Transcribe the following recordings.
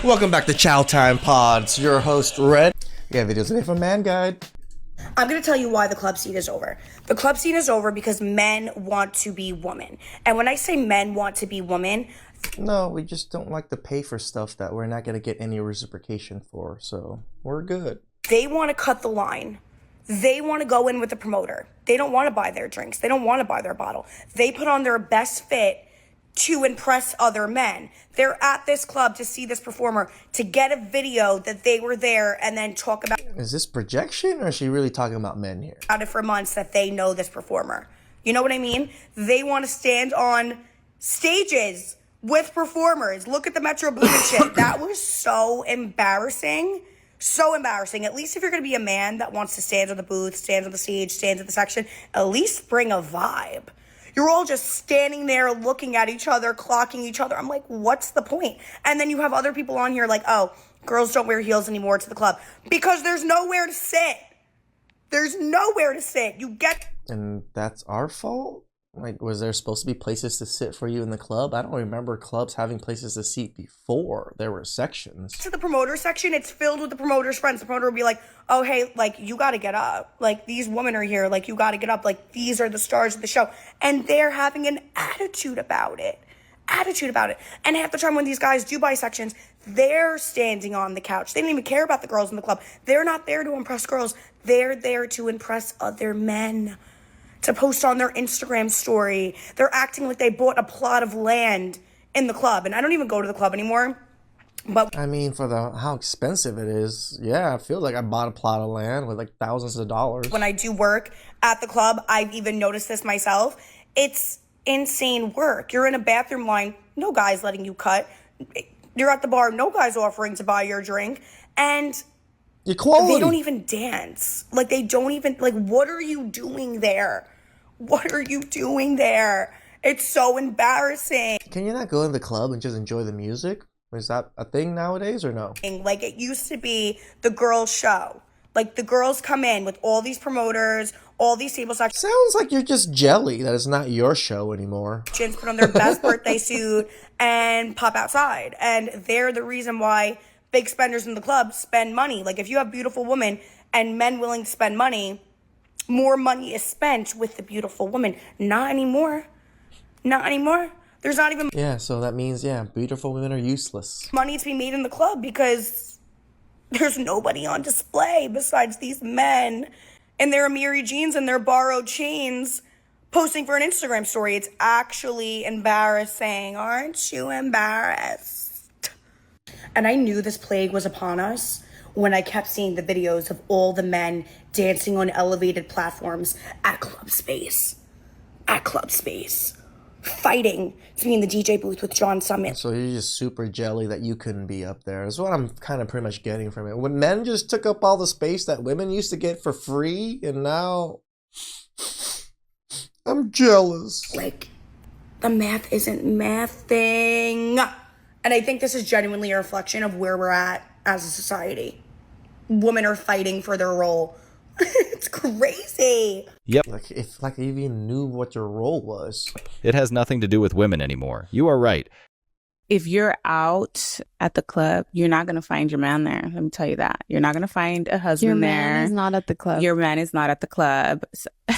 Welcome back to Chow Time Pods. Your host, Red. We have videos today from manguide. I'm going to tell you why the club scene is over. The club scene is over because men want to be women. And when I say men want to be women... No, we just don't like to pay for stuff that we're not going to get any reciprocation for. So, we're good. They want to cut the line. They want to go in with the promoter. They don't want to buy their drinks. They don't want to buy their bottle. They put on their best fit to impress other men. They're at this club to see this performer, to get a video that they were there and then talk about... Is this projection or is she really talking about men here? ...about it for months that they know this performer. You know what I mean? They want to stand on stages with performers. Look at the Metro Boomin shit. That was so embarrassing. So embarrassing. At least if you're going to be a man that wants to stand on the booth, stand on the stage, stand in the section, at least bring a vibe. You're all just standing there looking at each other, clocking each other. I'm like, what's the point? And then you have other people on here like, oh, girls don't wear heels anymore to the club. Because there's nowhere to sit. There's nowhere to sit. You get... And that's our fault? Like, was there supposed to be places to sit for you in the club? I don't remember clubs having places to sit before. There were sections. To the promoter section, it's filled with the promoter's friends. The promoter will be like, oh, hey, like, you got to get up. Like, these women are here. Like, you got to get up. Like, these are the stars of the show. And they're having an attitude about it. And half the time when these guys do buy sections, they're standing on the couch. They don't even care about the girls in the club. They're not there to impress girls. They're there to impress other men, to post on their Instagram story. They're acting like they bought a plot of land in the club. And I don't even go to the club anymore. But I mean, for how expensive it is, yeah, I feel like I bought a plot of land with like thousands of dollars. When I do work at the club, I've even noticed this myself. It's insane work. You're in a bathroom line, no guy's letting you cut. You're at the bar, no guy's offering to buy your drink. And equality. They don't even dance. Like, they don't even, like, what are you doing there? What are you doing there? It's so embarrassing. Can you not go in the club and just enjoy the music? Is that a thing nowadays or no? Like, it used to be the girls' show. Like, the girls come in with all these promoters, all these table sections. Sounds like you're just jelly that it's not your show anymore. Put on their best birthday suit and pop outside. And they're the reason why big spenders in the club spend money. Like, if you have beautiful women and men willing to spend money, more money is spent with the beautiful woman. Not anymore. Not anymore. There's not even... Yeah, so that means, yeah, beautiful women are useless. ...money to be made in the club because there's nobody on display besides these men in their Amiri jeans and their borrowed chains posting for an Instagram story. It's actually embarrassing. Aren't you embarrassed? And I knew this plague was upon us when I kept seeing the videos of all the men dancing on elevated platforms at Club Space. Fighting to be in the DJ booth with John Summit. So you're just super jelly that you couldn't be up there. That's what I'm kind of pretty much getting from it. When men just took up all the space that women used to get for free, and now I'm jealous. Like, the math isn't mathing. And I think this is genuinely a reflection of where we're at as a society. Women are fighting for their role. It's crazy. Yep. Like, if you even knew what your role was. It has nothing to do with women anymore. You are right. If you're out at the club, you're not going to find your man there. Let me tell you that. You're not going to find a husband there. Your man is not at the club. Your man is not at the club.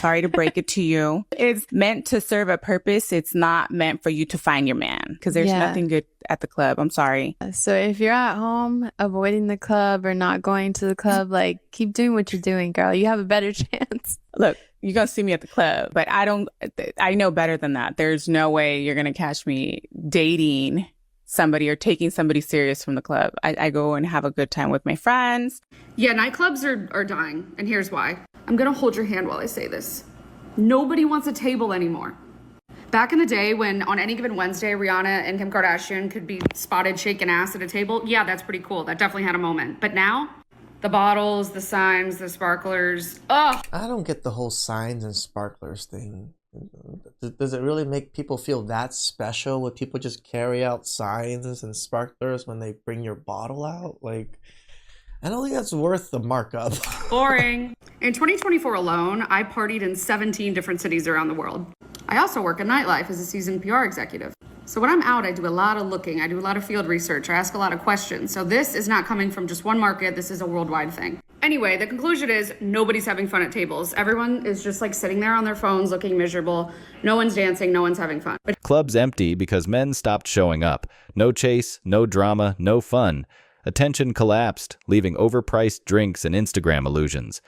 Sorry to break it to you. It's meant to serve a purpose. It's not meant for you to find your man because there's nothing good at the club. I'm sorry. So if you're at home avoiding the club or not going to the club, like, keep doing what you're doing, girl. You have a better chance. Look, you're going to see me at the club, but I know better than that. There's no way you're going to catch me dating somebody or taking somebody serious from the club. I go and have a good time with my friends. Yeah, nightclubs are dying, and here's why. I'm gonna hold your hand while I say this. Nobody wants a table anymore. Back in the day when on any given Wednesday, Rihanna and Kim Kardashian could be spotted shaking ass at a table, yeah, that's pretty cool. That definitely had a moment. But now, the bottles, the signs, the sparklers, ugh. I don't get the whole signs and sparklers thing. Does it really make people feel that special when people just carry out signs and sparklers when they bring your bottle out? Like, I don't think that's worth the markup. Boring. In 2024 alone, I partied in 17 different cities around the world. I also work at Nightlife as a seasoned PR executive. So when I'm out, I do a lot of looking. I do a lot of field research. I ask a lot of questions. So this is not coming from just one market. This is a worldwide thing. Anyway, the conclusion is nobody's having fun at tables. Everyone is just like sitting there on their phones looking miserable. No one's dancing. No one's having fun. Clubs empty because men stopped showing up. No chase, no drama, no fun. Attention collapsed, leaving overpriced drinks and Instagram illusions.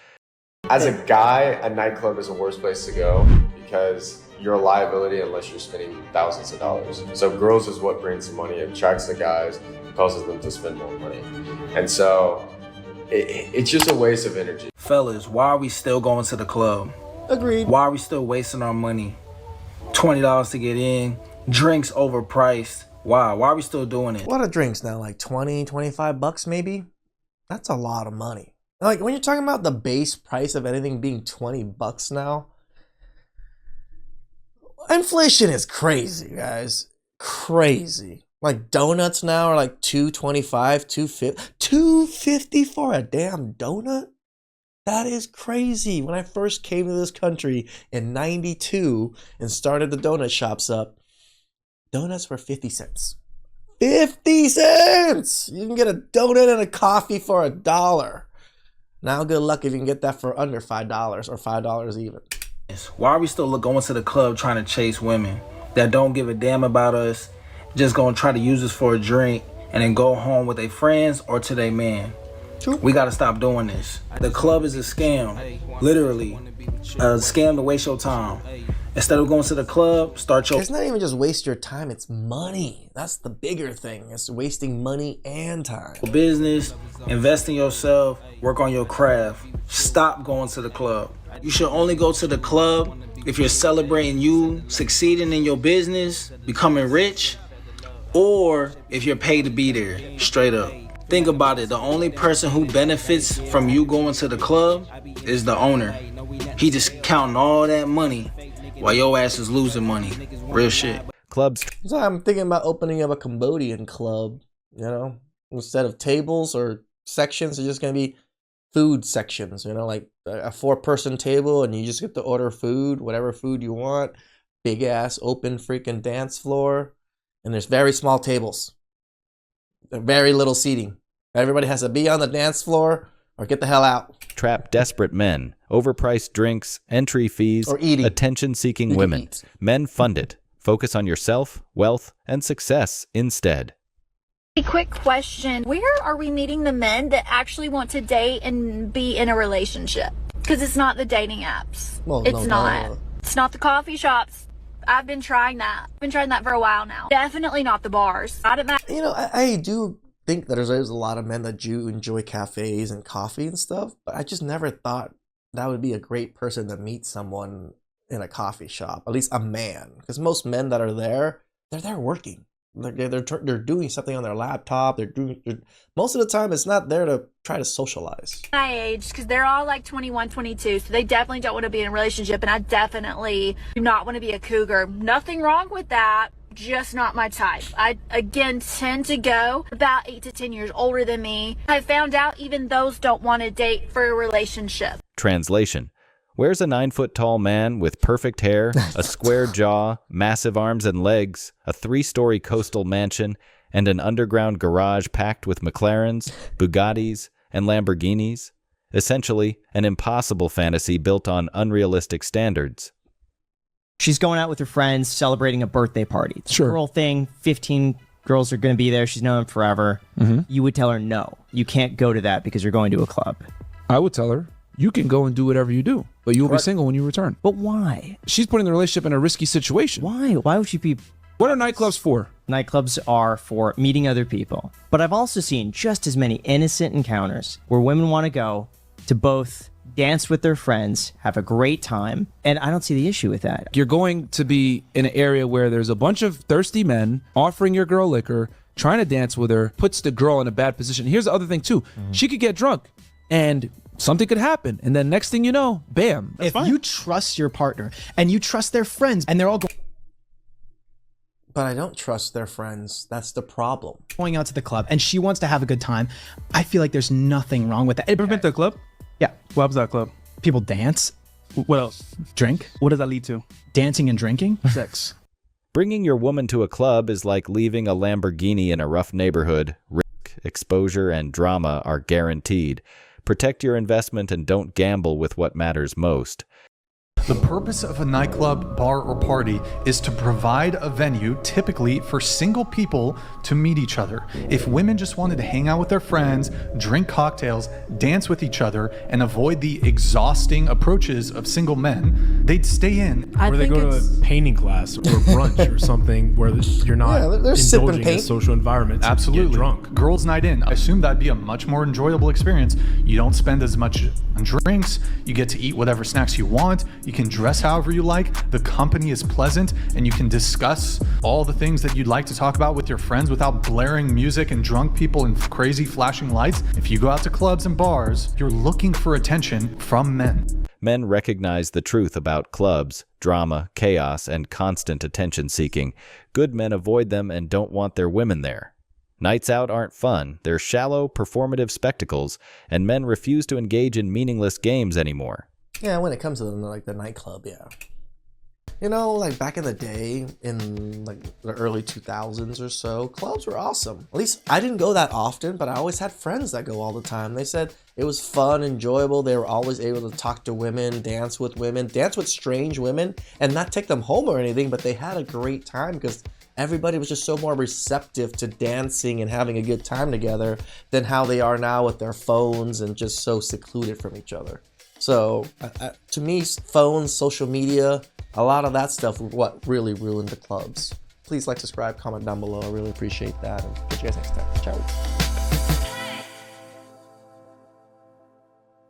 As a guy, a nightclub is the worst place to go because you're a liability unless you're spending thousands of dollars. So girls is what brings the money, it attracts the guys, causes them to spend more money. And so it's just a waste of energy. Fellas, why are we still going to the club? Agreed. Why are we still wasting our money? $20 to get in, drinks overpriced. Why? Why are we still doing it? What are drinks now? Like 20, 25 bucks maybe? That's a lot of money. Like when you're talking about the base price of anything being 20 bucks now, inflation is crazy, guys. Crazy. Like donuts now are like $2.25, $2.50 for a damn donut? That is crazy. When I first came to this country in 92 and started the donut shops up, donuts were 50 cents. 50 cents! You can get a donut and a coffee for $1. Now good luck if you can get that for under $5 or $5 even. Why are we still going to the club trying to chase women that don't give a damn about us, just gonna try to use us for a drink and then go home with their friends or to their man? True. We gotta stop doing this. The club is a scam, literally. A scam to waste your time. Instead of going to the club, start your... It's not even just waste your time, it's money. That's the bigger thing. It's wasting money and time. business, invest in yourself, work on your craft. Stop going to the club. You should only go to the club if you're celebrating you succeeding in your business, becoming rich, or if you're paid to be there, straight up. Think about it. The only person who benefits from you going to the club is the owner. He just counting all that money while your ass is losing money. Real shit. Clubs So I'm thinking about opening up a Cambodian club, you know? Instead of tables or sections, it's just going to be food sections, you know? Like a 4-person table and you just get to order food, whatever food you want. Big ass open freaking dance floor. And there's very small tables. Very little seating. Everybody has to be on the dance floor or get the hell out. trap desperate men, overpriced drinks, entry fees, Or eating. attention-seeking You can women. eat. Men fund it. Focus on yourself, wealth, and success instead. A quick question. Where are we meeting the men that actually want to date and be in a relationship? Because it's not the dating apps. Well, It's no. not. It's not the coffee shops. I've been trying that. I've been trying that for a while now. Definitely not the bars. Not at my You know, I do think that there's a lot of men that do enjoy cafes and coffee and stuff, but I just never thought that would be a great person to meet someone in a coffee shop, at least a man, because most men that are there, they're there working. They're doing something on their laptop. Most of the time it's not there to try to socialize. age, because they're all like 21, 22, so they definitely don't want to be in a relationship, and I definitely do not want to be a cougar. Nothing wrong with that. Just not my type. I, again, tend to go about 8 to 10 years older than me. I found out even those don't want to date for a relationship. Translation. Where's a 9-foot-tall man with perfect hair, a square jaw, massive arms and legs, a 3-story coastal mansion, and an underground garage packed with McLarens, Bugattis, and Lamborghinis? Essentially, an impossible fantasy built on unrealistic standards. She's going out with her friends, celebrating a birthday party. It's Sure. a girl thing. 15 girls are going to be there. She's known them forever. You would tell her, no, you can't go to that because you're going to a club. I would tell her, you can go and do whatever you do, but you will be single when you return. But why? She's putting the relationship in a risky situation. Why? Why would she be... What are nightclubs for? Nightclubs are for meeting other people. But I've also seen just as many innocent encounters where women want to go to both dance with their friends, have a great time, and I don't see the issue with that. You're going to be in an area where there's a bunch of thirsty men offering your girl liquor, trying to dance with her, puts the girl in a bad position. Here's the other thing too. She could get drunk and something could happen. And then next thing you know, bam. If you trust your partner and you trust their friends and they're all But I don't trust their friends. That's the problem. going out to the club and she wants to have a good time, I feel like there's nothing wrong with that. Ever been to a club? Yeah. What was that club? People dance, What else? drink, What does that lead to? dancing and drinking. Sex. Bringing your woman to a club is like leaving a Lamborghini in a rough neighborhood. Risk, exposure, and drama are guaranteed. Protect your investment and don't gamble with what matters most. The purpose of a nightclub, bar, or party is to provide a venue, typically for single people, to meet each other. If women just wanted to hang out with their friends, drink cocktails, dance with each other, and avoid the exhausting approaches of single men, they'd stay in. Or they go to a painting class or brunch or something where you're not indulging in a social environment to Absolutely. get drunk. Girls' night in. I assume that'd be a much more enjoyable experience. You don't spend as much on drinks. You get to eat whatever snacks you want. You can dress however you like. The company is pleasant, and you can discuss all the things that you'd like to talk about with your friends without blaring music and drunk people and crazy flashing lights. If you go out to clubs and bars, you're looking for attention from men. Men recognize the truth about clubs, drama, chaos, and constant attention seeking. Good men avoid them and don't want their women there. Nights out aren't fun. They're shallow, performative spectacles, and men refuse to engage in meaningless games anymore. Yeah, when it comes to the nightclub, yeah. You know, like back in the day, in like the early 2000s or so, clubs were awesome. At least I didn't go that often, but I always had friends that go all the time. They said it was fun, enjoyable. They were always able to talk to women, dance with strange women, and not take them home or anything, but they had a great time because everybody was just so more receptive to dancing and having a good time together than how they are now with their phones and just so secluded from each other. So to me, phones, social media, a lot of that stuff was what really ruined the clubs. Please like, subscribe, comment down below. I really appreciate that. And catch you guys next time. Ciao.